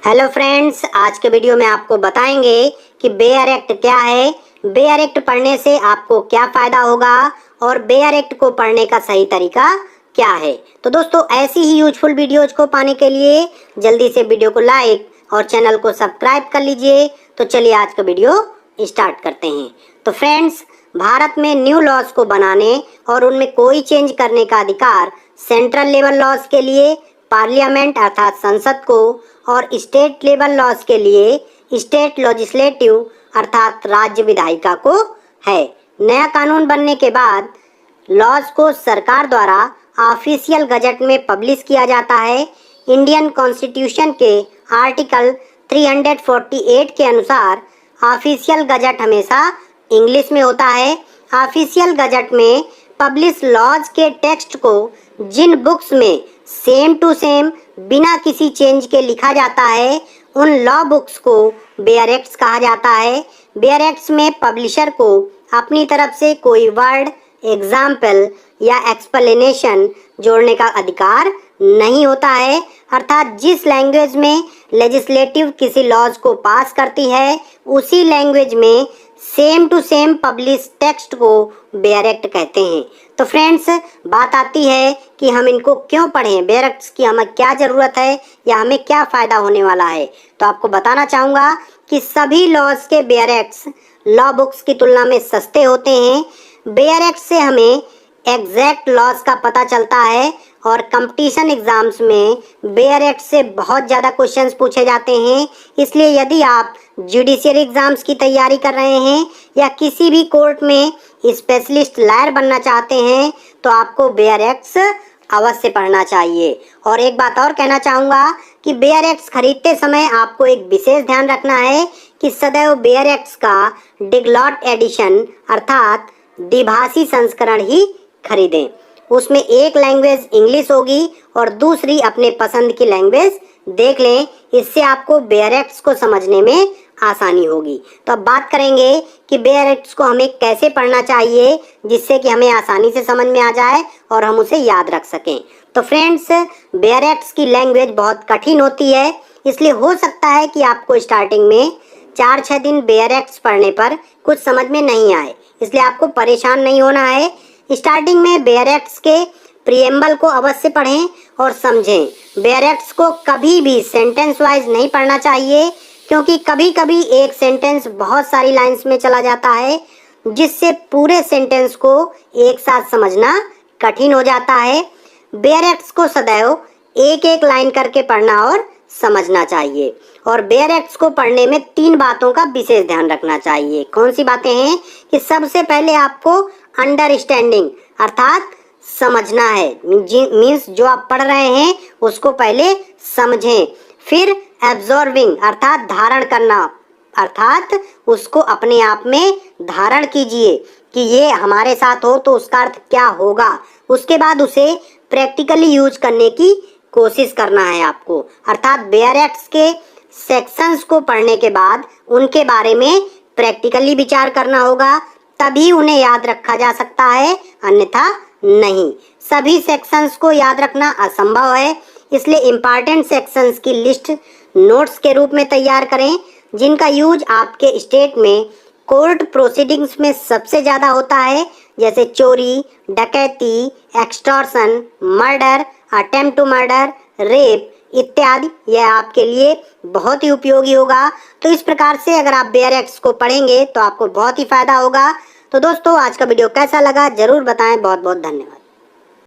Hello friends, आज के video में आपको बताएंगे कि बेयर एक्ट क्या है, बेयर एक्ट पढ़ने से आपको क्या फ़ायदा होगा और बेयर एक्ट को पढ़ने का सही तरीका क्या है। तो दोस्तों, ऐसी ही यूजफुल वीडियोज को पाने के लिए जल्दी से वीडियो को लाइक और चैनल को सब्सक्राइब कर लीजिए। तो चलिए आज का वीडियो स्टार्ट करते हैं। तो फ्रेंड्स, भारत में न्यू लॉज को बनाने और उनमें कोई चेंज करने का अधिकार सेंट्रल लेवल लॉज के लिए पार्लियामेंट अर्थात संसद को और स्टेट लेवल लॉज के लिए स्टेट लेजिस्लेटिव अर्थात राज्य विधायिका को है। नया कानून बनने के बाद लॉज को सरकार द्वारा ऑफिशियल गजट में पब्लिश किया जाता है। इंडियन कॉन्स्टिट्यूशन के आर्टिकल 348 के अनुसार ऑफिशियल गजट हमेशा इंग्लिश में होता है। ऑफिशियल गजट में पब्लिश लॉज के टेक्स्ट को जिन बुक्स में सेम टू सेम बिना किसी चेंज के लिखा जाता है उन लॉ बुक्स को बेयर एक्ट्स कहा जाता है। बेयर एक्ट्स में पब्लिशर को अपनी तरफ से कोई वर्ड, एग्जाम्पल या एक्सप्लेनेशन जोड़ने का अधिकार नहीं होता है, अर्थात जिस लैंग्वेज में लेजिस्लेटिव किसी लॉज को पास करती है उसी लैंग्वेज में same to same publish text को बेयर एक्ट कहते हैं। तो फ्रेंड्स, बात आती है कि हम इनको क्यों पढ़ें, बेयर एक्ट्स की हमें क्या ज़रूरत है या हमें क्या फ़ायदा होने वाला है। तो आपको बताना चाहूँगा कि सभी लॉज के बेयर एक्ट्स लॉ बुक्स की तुलना में सस्ते होते हैं। बेयर एक्ट से हमें एग्जैक्ट लॉज का पता चलता है और कंपटीशन एग्जाम्स में बेयर एक्ट से बहुत ज़्यादा क्वेश्चंस पूछे जाते हैं। इसलिए यदि आप जुडिशियल एग्जाम्स की तैयारी कर रहे हैं या किसी भी कोर्ट में स्पेशलिस्ट लॉयर बनना चाहते हैं तो आपको बेयर एक्ट्स अवश्य पढ़ना चाहिए। और एक बात और कहना चाहूँगा कि बेयर एक्ट्स खरीदते समय आपको एक विशेष ध्यान रखना है कि सदैव बेयर एक्ट्स का डिगलॉट एडिशन अर्थात द्विभाषी संस्करण ही खरीदें। उसमें एक लैंग्वेज इंग्लिश होगी और दूसरी अपने पसंद की लैंग्वेज देख लें, इससे आपको बेयर एक्ट्स को समझने में आसानी होगी। तो अब बात करेंगे कि बेयर एक्ट्स को हमें कैसे पढ़ना चाहिए जिससे कि हमें आसानी से समझ में आ जाए और हम उसे याद रख सकें। तो फ्रेंड्स, बेयर एक्ट्स की लैंग्वेज बहुत कठिन होती है, इसलिए हो सकता है कि आपको स्टार्टिंग में 4-6 दिन बेयर एक्ट्स पढ़ने पर कुछ समझ में नहीं आए, इसलिए आपको परेशान नहीं होना है। स्टार्टिंग में बेयर एक्ट्स के प्रीएम्बल को अवश्य पढ़ें और समझें। बेयर एक्ट्स को कभी भी सेंटेंस वाइज नहीं पढ़ना चाहिए, क्योंकि कभी कभी एक सेंटेंस बहुत सारी लाइंस में चला जाता है जिससे पूरे सेंटेंस को एक साथ समझना कठिन हो जाता है। बेयर एक्ट्स को सदैव एक एक लाइन करके पढ़ना और समझना चाहिए। और बेयर एक्ट्स को पढ़ने में 3 बातों का विशेष ध्यान रखना चाहिए। कौन सी बातें हैं कि सबसे पहले आपको अंडरस्टैंडिंग अर्थात समझना है, मीन्स जो आप पढ़ रहे हैं उसको पहले समझें। फिर एब्जॉर्बिंग अर्थात धारण करना, अर्थात उसको अपने आप में धारण कीजिए कि ये हमारे साथ हो तो उसका अर्थ क्या होगा। उसके बाद उसे प्रैक्टिकली यूज करने की कोशिश करना है आपको, अर्थात बेयर एक्ट्स के सेक्शंस को पढ़ने के बाद उनके बारे में प्रैक्टिकली विचार करना होगा, तभी उन्हें याद रखा जा सकता है, अन्यथा नहीं। सभी सेक्शंस को याद रखना असंभव है, इसलिए इम्पॉर्टेंट सेक्शंस की लिस्ट नोट्स के रूप में तैयार करें जिनका यूज आपके स्टेट में कोर्ट प्रोसीडिंग्स में सबसे ज़्यादा होता है, जैसे चोरी, डकैती, extortion, murder, attempt to murder, rape इत्यादि। यह आपके लिए बहुत ही उपयोगी होगा। तो इस प्रकार से अगर आप बेयर एक्ट्स को पढ़ेंगे तो आपको बहुत ही फ़ायदा होगा। तो दोस्तों, आज का वीडियो कैसा लगा ज़रूर बताएं। बहुत बहुत धन्यवाद।